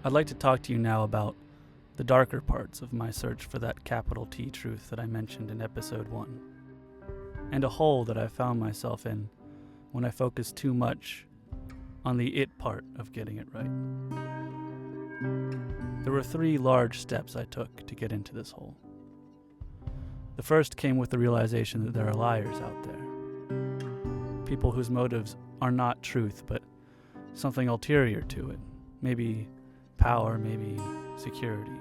I'd like to talk to you now about the darker parts of my search for that capital T truth that I mentioned in episode 1, and a hole that I found myself in when I focused too much on the it part of getting it right. There were 3 large steps I took to get into this hole. The first came with the realization that there are liars out there. People whose motives are not truth, but something ulterior to it. Maybe power, maybe security.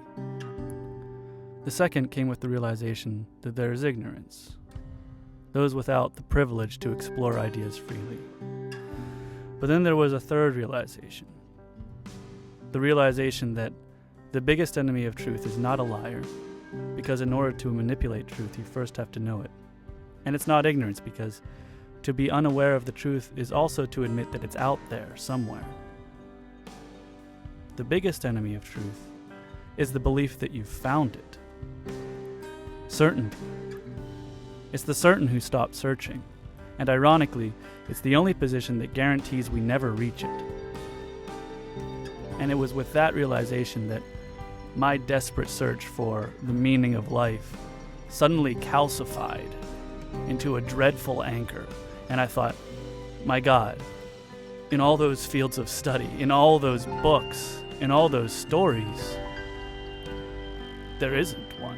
The second came with the realization that there is ignorance. Those without the privilege to explore ideas freely. But then there was a third realization. The realization that the biggest enemy of truth is not a liar, because in order to manipulate truth, you first have to know it. And it's not ignorance, because to be unaware of the truth is also to admit that it's out there somewhere. The biggest enemy of truth is the belief that you've found it. Certainty. It's the certain who stop searching, and ironically, it's the only position that guarantees we never reach it. And it was with that realization that my desperate search for the meaning of life suddenly calcified into a dreadful anchor, and I thought, my God, in all those fields of study, in all those books, in all those stories, there isn't one.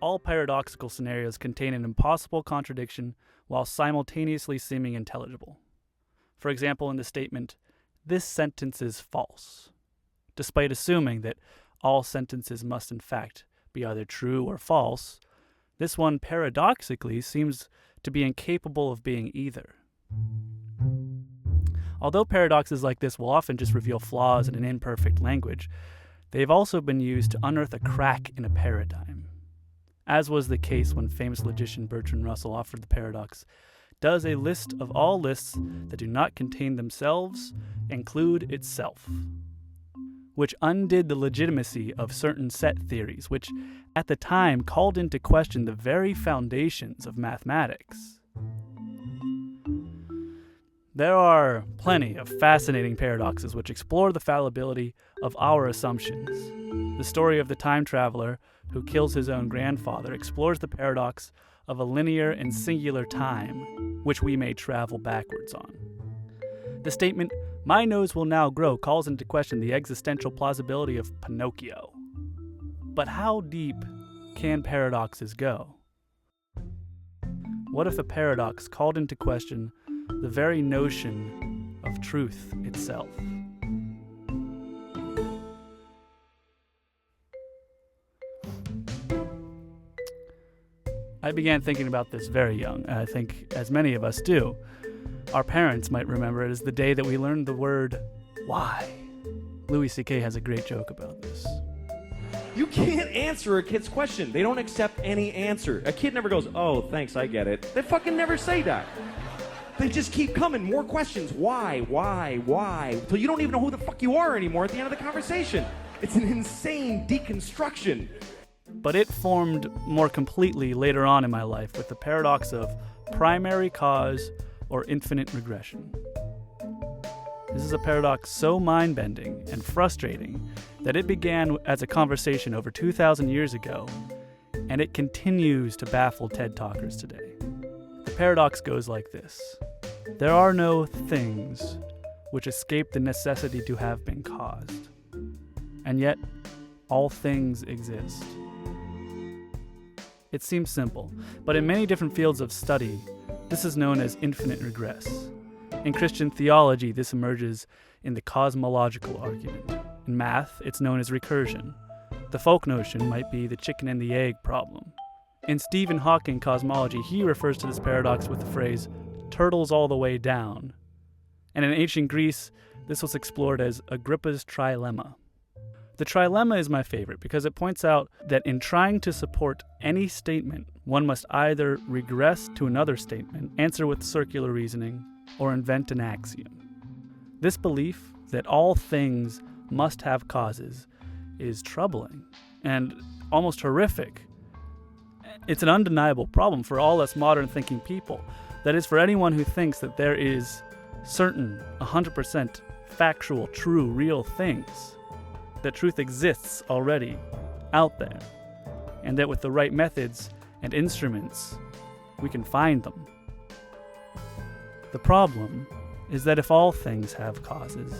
All paradoxical scenarios contain an impossible contradiction while simultaneously seeming intelligible. For example, in the statement, "This sentence is false," despite assuming that all sentences must in fact be either true or false, this one paradoxically seems to be incapable of being either. Although paradoxes like this will often just reveal flaws in an imperfect language, they've also been used to unearth a crack in a paradigm. As was the case when famous logician Bertrand Russell offered the paradox, "Does a list of all lists that do not contain themselves include itself?" which undid the legitimacy of certain set theories, which at the time called into question the very foundations of mathematics. There are plenty of fascinating paradoxes which explore the fallibility of our assumptions. The story of the time traveler who kills his own grandfather explores the paradox of a linear and singular time which we may travel backwards on. The statement, "My nose will now grow," calls into question the existential plausibility of Pinocchio. But how deep can paradoxes go? What if a paradox called into question the very notion of truth itself? I began thinking about this very young, I think as many of us do. Our parents might remember it as the day that we learned the word why. Louis C.K. has a great joke about this. You can't answer a kid's question. They don't accept any answer. A kid never goes, "Oh, thanks, I get it." They fucking never say that. They just keep coming, more questions. Why? Till you don't even know who the fuck you are anymore at the end of the conversation. It's an insane deconstruction. But it formed more completely later on in my life with the paradox of primary cause or infinite regression. This is a paradox so mind-bending and frustrating that it began as a conversation over 2,000 years ago, and it continues to baffle TED Talkers today. The paradox goes like this: there are no things which escape the necessity to have been caused, and yet all things exist. It seems simple, but in many different fields of study, this is known as infinite regress. In Christian theology, this emerges in the cosmological argument. In math, it's known as recursion. The folk notion might be the chicken and the egg problem. In Stephen Hawking cosmology, he refers to this paradox with the phrase, "turtles all the way down." And in ancient Greece, this was explored as Agrippa's trilemma. The trilemma is my favorite because it points out that in trying to support any statement, one must either regress to another statement, answer with circular reasoning, or invent an axiom. This belief that all things must have causes is troubling and almost horrific. It's an undeniable problem for all us modern thinking people. That is, for anyone who thinks that there is certain, 100% factual, true, real things, that truth exists already out there, and that with the right methods and instruments, we can find them. The problem is that if all things have causes,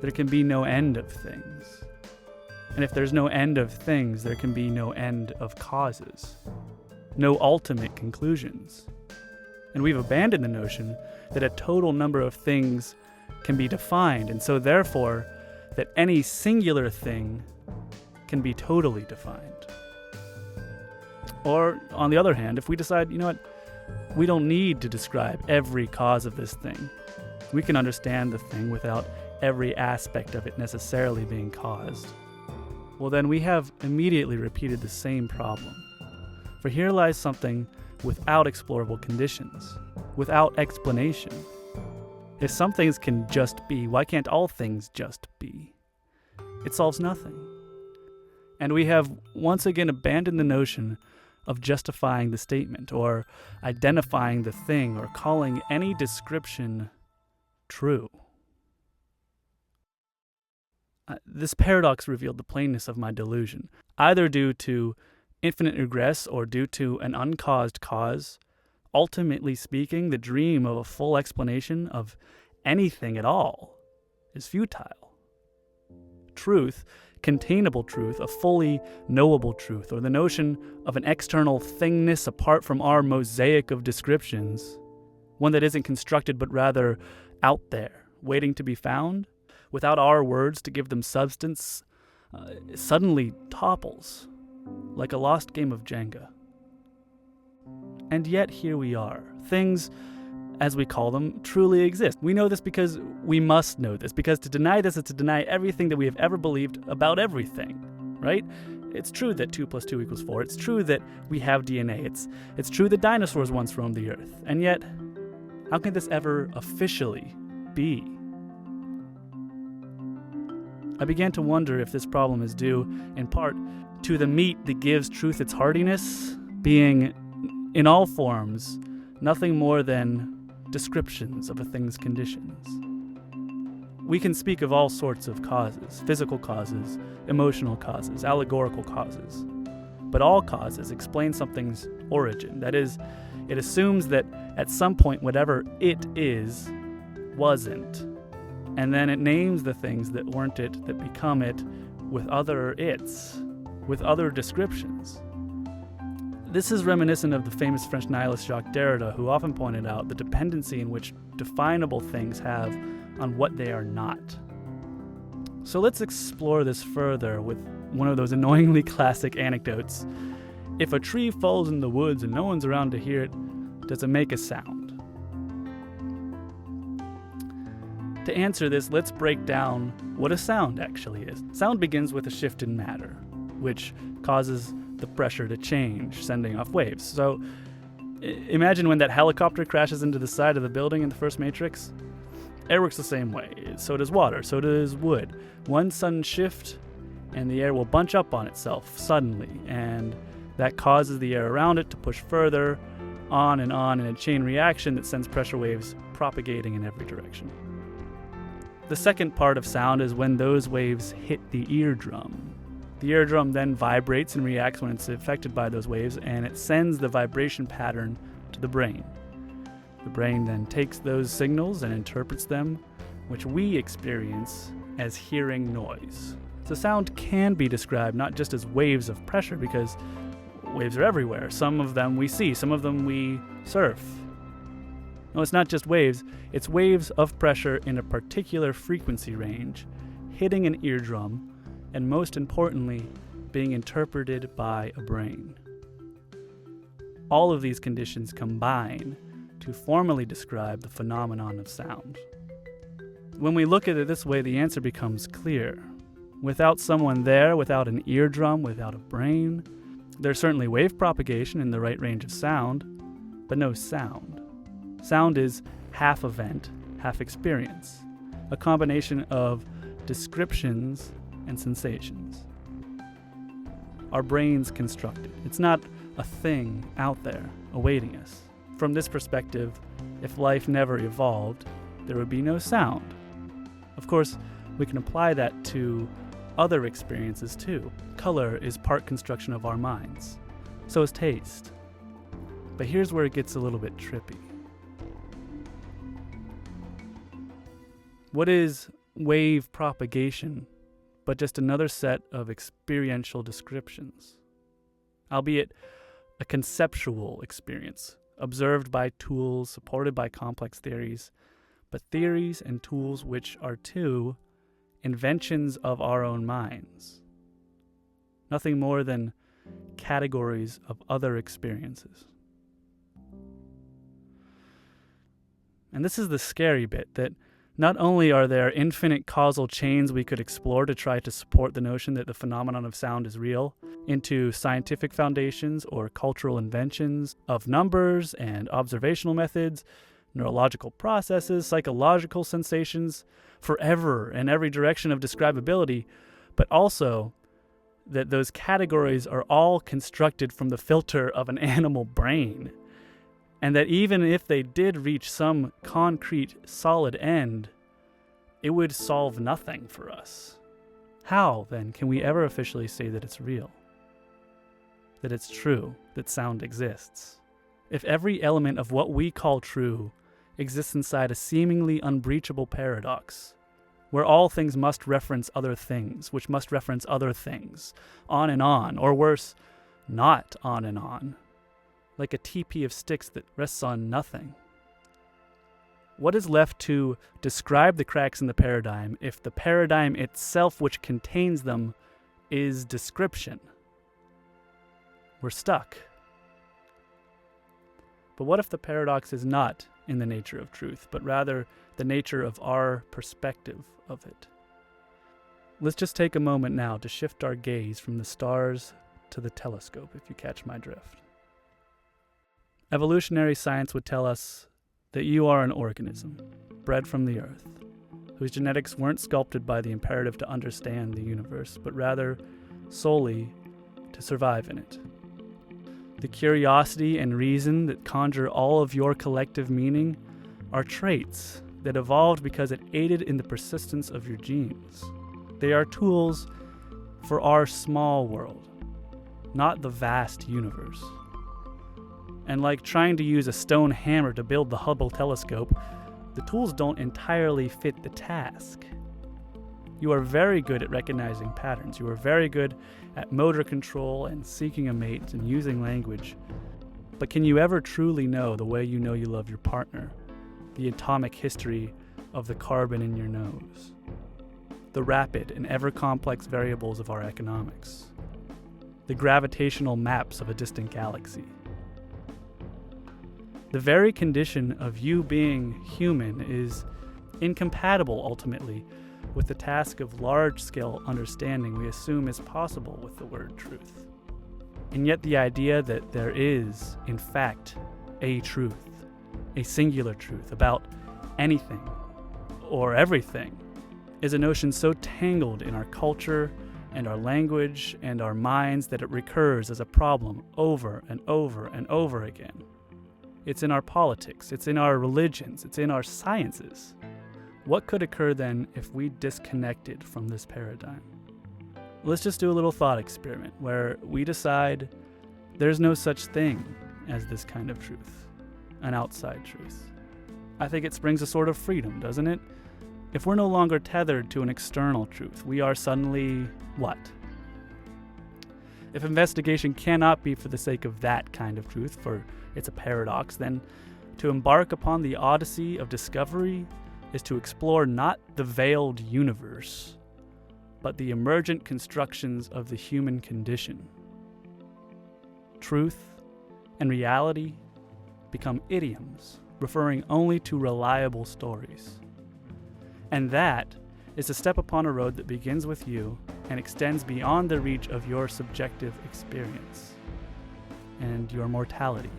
there can be no end of things. And if there's no end of things, there can be no end of causes, no ultimate conclusions. And we've abandoned the notion that a total number of things can be defined, and so therefore that any singular thing can be totally defined. Or, on the other hand, if we decide, you know what, we don't need to describe every cause of this thing. We can understand the thing without every aspect of it necessarily being caused. Well, then we have immediately repeated the same problem. For here lies something without explorable conditions, without explanation. If some things can just be, why can't all things just be? It solves nothing. And we have once again abandoned the notion of justifying the statement, or identifying the thing, or calling any description true. This paradox revealed the plainness of my delusion, either due to infinite regress or due to an uncaused cause. Ultimately speaking, the dream of a full explanation of anything at all is futile. Truth, containable truth, a fully knowable truth, or the notion of an external thingness apart from our mosaic of descriptions, one that isn't constructed but rather out there, waiting to be found, without our words to give them substance, suddenly topples, like a lost game of Jenga. And yet here we are. Things, as we call them, truly exist. We know this because we must know this, because to deny this is to deny everything that we have ever believed about everything, right? It's true that 2 + 2 = 4. It's true that we have DNA. It's true that dinosaurs once roamed the earth. And yet, how can this ever officially be? I began to wonder if this problem is due, in part, to the meat that gives truth its hardiness, being, in all forms, nothing more than descriptions of a thing's conditions. We can speak of all sorts of causes, physical causes, emotional causes, allegorical causes, but all causes explain something's origin. That is, it assumes that at some point whatever it is wasn't, and then it names the things that weren't it, that become it, with other its, with other descriptions. This is reminiscent of the famous French nihilist Jacques Derrida, who often pointed out the dependency in which definable things have on what they are not. So let's explore this further with one of those annoyingly classic anecdotes. If a tree falls in the woods and no one's around to hear it, does it make a sound? To answer this, let's break down what a sound actually is. Sound begins with a shift in matter, which causes the pressure to change, sending off waves. So imagine when that helicopter crashes into the side of the building in the first Matrix. Air works the same way. So does water, so does wood. One sudden shift and the air will bunch up on itself suddenly, and that causes the air around it to push further on in a chain reaction that sends pressure waves propagating in every direction. The second part of sound is when those waves hit the eardrum. The eardrum then vibrates and reacts when it's affected by those waves, and it sends the vibration pattern to the brain. The brain then takes those signals and interprets them, which we experience as hearing noise. So sound can be described not just as waves of pressure, because waves are everywhere. Some of them we see, some of them we surf. No, it's not just waves, it's waves of pressure in a particular frequency range, hitting an eardrum, and most importantly, being interpreted by a brain. All of these conditions combine to formally describe the phenomenon of sound. When we look at it this way, the answer becomes clear. Without someone there, without an eardrum, without a brain, there's certainly wave propagation in the right range of sound, but no sound. Sound is half event, half experience, a combination of descriptions and sensations. Our brains construct it. It's not a thing out there awaiting us. From this perspective, if life never evolved, there would be no sound. Of course, we can apply that to other experiences too. Color is part construction of our minds. So is taste. But here's where it gets a little bit trippy. What is wave propagation but just another set of experiential descriptions? Albeit a conceptual experience, observed by tools, supported by complex theories, but theories and tools which are too inventions of our own minds. Nothing more than categories of other experiences. And this is the scary bit, that not only are there infinite causal chains we could explore to try to support the notion that the phenomenon of sound is real, into scientific foundations or cultural inventions of numbers and observational methods, neurological processes, psychological sensations, forever in every direction of describability, but also that those categories are all constructed from the filter of an animal brain, and that even if they did reach some concrete, solid end, it would solve nothing for us. How, then, can we ever officially say that it's real? That it's true, that sound exists? If every element of what we call true exists inside a seemingly unbreachable paradox, where all things must reference other things, which must reference other things, on, or worse, not on, like a teepee of sticks that rests on nothing. What is left to describe the cracks in the paradigm if the paradigm itself which contains them is description? We're stuck. But what if the paradox is not in the nature of truth, but rather the nature of our perspective of it? Let's just take a moment now to shift our gaze from the stars to the telescope, if you catch my drift. Evolutionary science would tell us that you are an organism, bred from the earth, whose genetics weren't sculpted by the imperative to understand the universe, but rather solely to survive in it. The curiosity and reason that conjure all of your collective meaning are traits that evolved because it aided in the persistence of your genes. They are tools for our small world, not the vast universe. And like trying to use a stone hammer to build the Hubble telescope, the tools don't entirely fit the task. You are very good at recognizing patterns. You are very good at motor control and seeking a mate and using language. But can you ever truly know the way you know you love your partner, the atomic history of the carbon in your nose, the rapid and ever-complex variables of our economics, the gravitational maps of a distant galaxy? The very condition of you being human is incompatible, ultimately, with the task of large-scale understanding we assume is possible with the word truth. And yet the idea that there is, in fact, a truth, a singular truth about anything or everything, is a notion so tangled in our culture and our language and our minds that it recurs as a problem over and over and over again. It's in our politics, it's in our religions, it's in our sciences. What could occur then if we disconnected from this paradigm? Let's just do a little thought experiment where we decide there's no such thing as this kind of truth, an outside truth. I think it springs a sort of freedom, doesn't it? If we're no longer tethered to an external truth, we are suddenly what? If investigation cannot be for the sake of that kind of truth, for it's a paradox, then to embark upon the odyssey of discovery is to explore not the veiled universe, but the emergent constructions of the human condition. Truth and reality become idioms, referring only to reliable stories. And that is a step upon a road that begins with you and extends beyond the reach of your subjective experience and your mortality.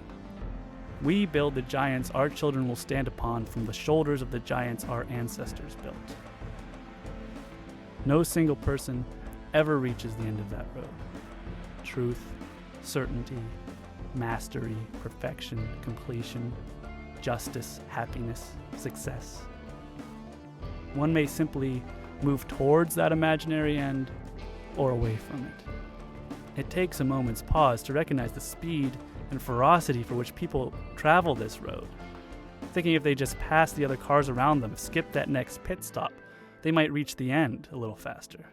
We build the giants our children will stand upon from the shoulders of the giants our ancestors built. No single person ever reaches the end of that road. Truth, certainty, mastery, perfection, completion, justice, happiness, success. One may simply move towards that imaginary end or away from it. It takes a moment's pause to recognize the speed and ferocity for which people travel this road, thinking if they just pass the other cars around them, skip that next pit stop, they might reach the end a little faster.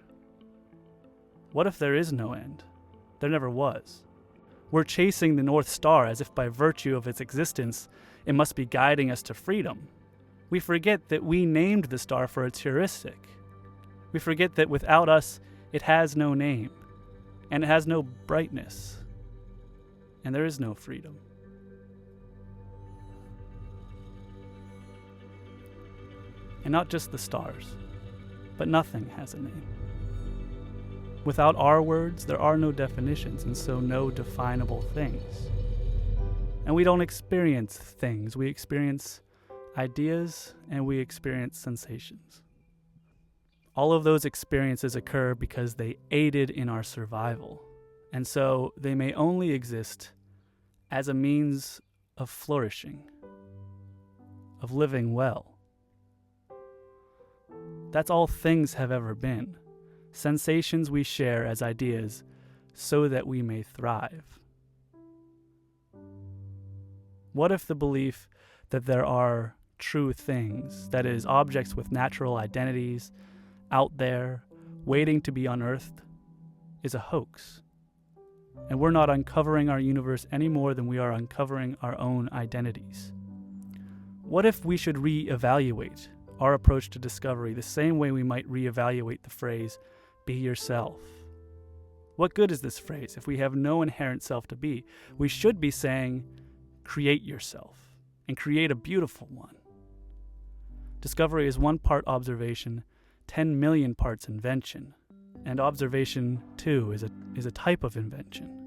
What if there is no end? There never was. We're chasing the North Star as if by virtue of its existence, it must be guiding us to freedom. We forget that we named the star for its heuristic. We forget that without us, it has no name, and it has no brightness, and there is no freedom. And not just the stars, but nothing has a name. Without our words, there are no definitions, and so no definable things. And we don't experience things, we experience ideas, and we experience sensations. All of those experiences occur because they aided in our survival, and so they may only exist as a means of flourishing, of living well. That's all things have ever been, sensations we share as ideas so that we may thrive. What if the belief that there are true things, that is, objects with natural identities, out there, waiting to be unearthed, is a hoax? And we're not uncovering our universe any more than we are uncovering our own identities. What if we should reevaluate our approach to discovery the same way we might reevaluate the phrase, be yourself? What good is this phrase if we have no inherent self to be? We should be saying, create yourself, and create a beautiful one. Discovery is one part observation, 10 million parts invention, and observation, too, is a type of invention.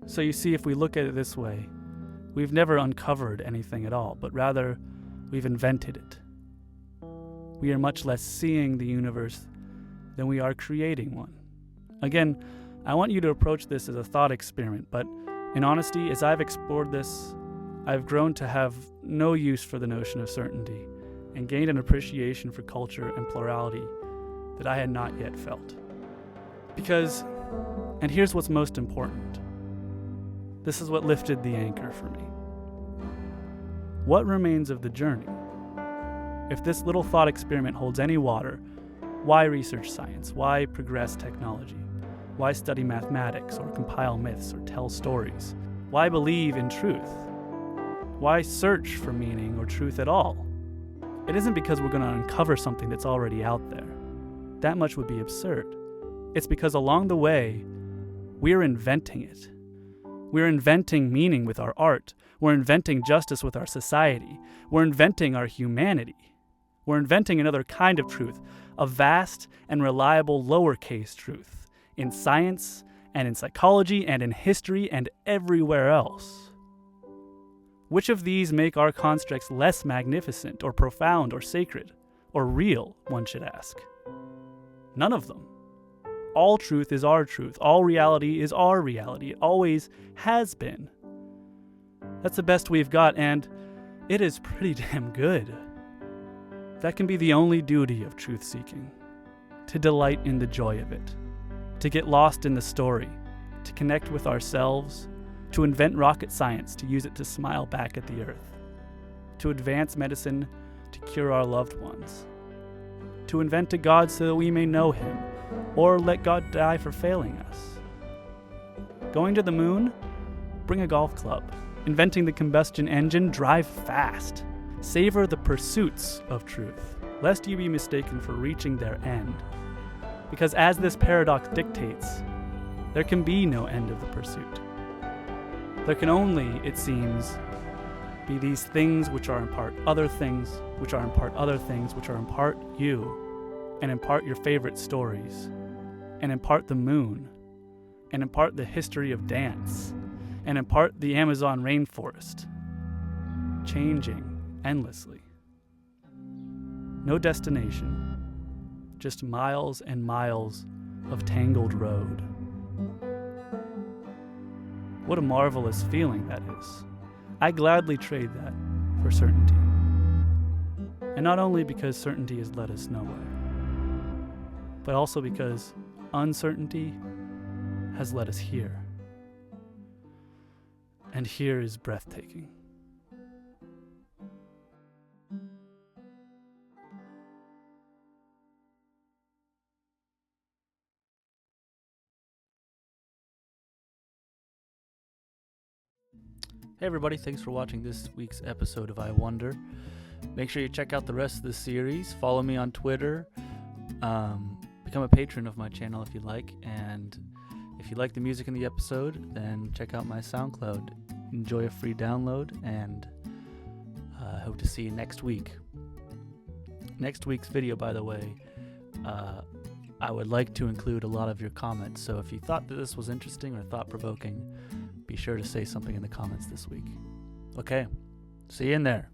So you see, if we look at it this way, we've never uncovered anything at all, but rather we've invented it. We are much less seeing the universe than we are creating one. Again, I want you to approach this as a thought experiment, but in honesty, as I've explored this, I've grown to have no use for the notion of certainty and gained an appreciation for culture and plurality that I had not yet felt. Because, and here's what's most important, this is what lifted the anchor for me. What remains of the journey? If this little thought experiment holds any water, why research science? Why progress technology? Why study mathematics or compile myths or tell stories? Why believe in truth? Why search for meaning or truth at all? It isn't because we're going to uncover something that's already out there. That much would be absurd. It's because along the way, we're inventing it. We're inventing meaning with our art. We're inventing justice with our society. We're inventing our humanity. We're inventing another kind of truth, a vast and reliable lowercase truth, in science and in psychology and in history and everywhere else. Which of these make our constructs less magnificent or profound or sacred or real, one should ask? None of them. All truth is our truth. All reality is our reality. It always has been. That's the best we've got, and it is pretty damn good. That can be the only duty of truth-seeking, to delight in the joy of it, to get lost in the story, to connect with ourselves, to invent rocket science, to use it to smile back at the earth, to advance medicine, to cure our loved ones, to invent a God so that we may know him, or let God die for failing us. Going to the moon? Bring a golf club. Inventing the combustion engine? Drive fast. Savor the pursuits of truth, lest you be mistaken for reaching their end. Because as this paradox dictates, there can be no end of the pursuit. There can only, it seems, be these things which are in part other things, which are in part other things, which are in part you, and in part your favorite stories, and in part the moon, and in part the history of dance, and in part the Amazon rainforest, changing endlessly. No destination, just miles and miles of tangled road. What a marvelous feeling that is. I gladly trade that for certainty. And not only because certainty has led us nowhere, but also because uncertainty has led us here. And here is breathtaking. Hey everybody, thanks for watching this week's episode of I Wonder. Make sure you check out the rest of the series. Follow me on Twitter. Become a patron of my channel if you like. And if you like the music in the episode, then check out my SoundCloud. Enjoy a free download, and I hope to see you next week. Next week's video, by the way, I would like to include a lot of your comments. So if you thought that this was interesting or thought-provoking, be sure to say something in the comments this week. Okay, see you in there.